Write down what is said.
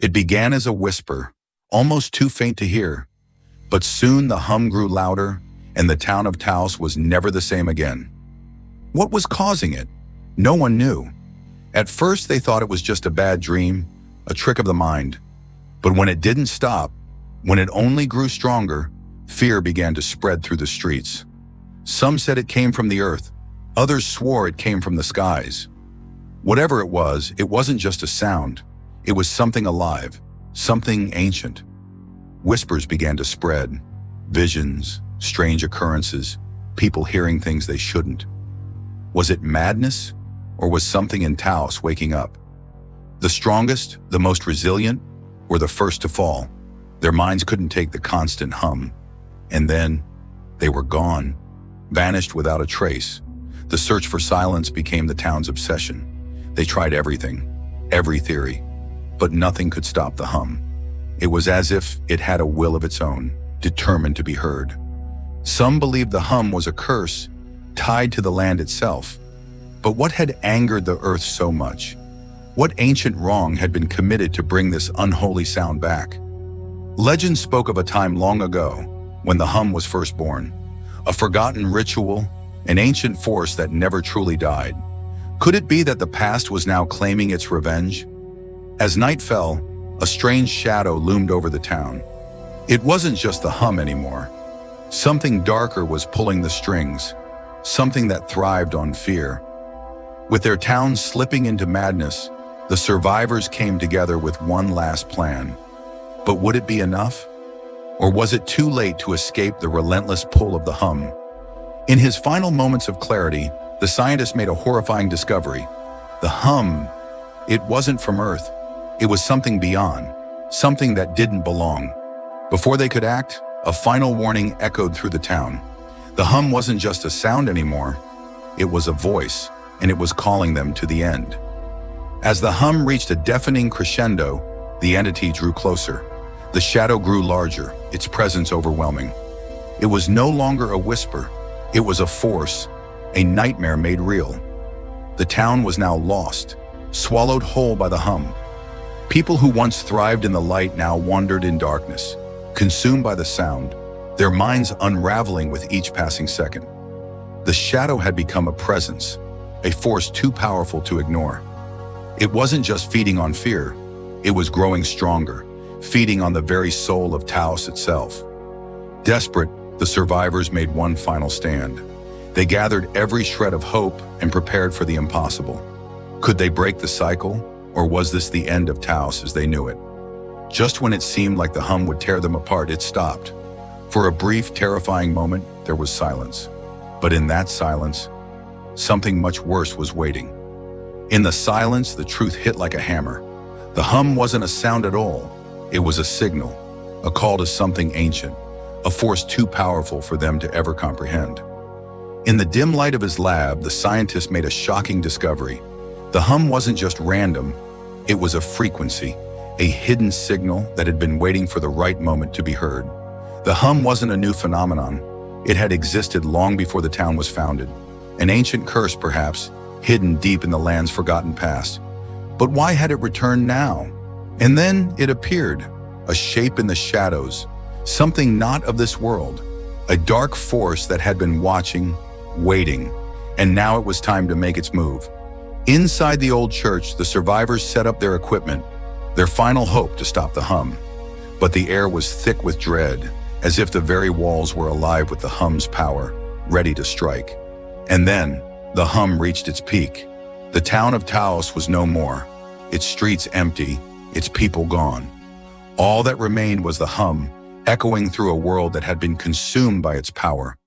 It began as a whisper, almost too faint to hear, but soon the hum grew louder, and the town of Taos was never the same again. What was causing it? No one knew. At first, they thought it was just a bad dream, a trick of the mind. But when it didn't stop, when it only grew stronger, fear began to spread through the streets. Some said it came from the earth. Others swore it came from the skies. Whatever it wasn't just a sound. It was something alive, something ancient. Whispers began to spread. Visions, strange occurrences, people hearing things they shouldn't. Was it madness, or was something in Taos waking up? The strongest, the most resilient, were the first to fall. Their minds couldn't take the constant hum. And then, they were gone, vanished without a trace. The search for silence became the town's obsession. They tried everything, every theory, but nothing could stop the hum. It was as if it had a will of its own, determined to be heard. Some believed the hum was a curse tied to the land itself. But what had angered the earth so much? What ancient wrong had been committed to bring this unholy sound back? Legend spoke of a time long ago when the hum was first born, a forgotten ritual, an ancient force that never truly died. Could it be that the past was now claiming its revenge? As night fell, a strange shadow loomed over the town. It wasn't just the hum anymore. Something darker was pulling the strings, something that thrived on fear. With their town slipping into madness, the survivors came together with one last plan. But would it be enough? Or was it too late to escape the relentless pull of the hum? In his final moments of clarity, the scientist made a horrifying discovery. The hum, it wasn't from Earth. It was something beyond, something that didn't belong. Before they could act, a final warning echoed through the town. The hum wasn't just a sound anymore. It was a voice, and it was calling them to the end. As the hum reached a deafening crescendo, the entity drew closer. The shadow grew larger, its presence overwhelming. It was no longer a whisper. It was a force, a nightmare made real. The town was now lost, swallowed whole by the hum. People who once thrived in the light now wandered in darkness, consumed by the sound, their minds unraveling with each passing second. The shadow had become a presence, a force too powerful to ignore. It wasn't just feeding on fear, it was growing stronger, feeding on the very soul of Taos itself. Desperate, the survivors made one final stand. They gathered every shred of hope and prepared for the impossible. Could they break the cycle, or was this the end of Taos as they knew it? Just when it seemed like the hum would tear them apart, it stopped. For a brief, terrifying moment, there was silence. But in that silence, something much worse was waiting. In the silence, the truth hit like a hammer. The hum wasn't a sound at all. It was a signal, a call to something ancient, a force too powerful for them to ever comprehend. In the dim light of his lab, the scientist made a shocking discovery. The hum wasn't just random, it was a frequency, a hidden signal that had been waiting for the right moment to be heard. The hum wasn't a new phenomenon. It had existed long before the town was founded. An ancient curse, perhaps, hidden deep in the land's forgotten past. But why had it returned now? And then it appeared, a shape in the shadows, something not of this world, a dark force that had been watching, waiting, and now it was time to make its move. Inside the old church, the survivors set up their equipment, their final hope to stop the hum. But the air was thick with dread, as if the very walls were alive with the hum's power, ready to strike. And then, the hum reached its peak. The town of Taos was no more, its streets empty, its people gone. All that remained was the hum, echoing through a world that had been consumed by its power.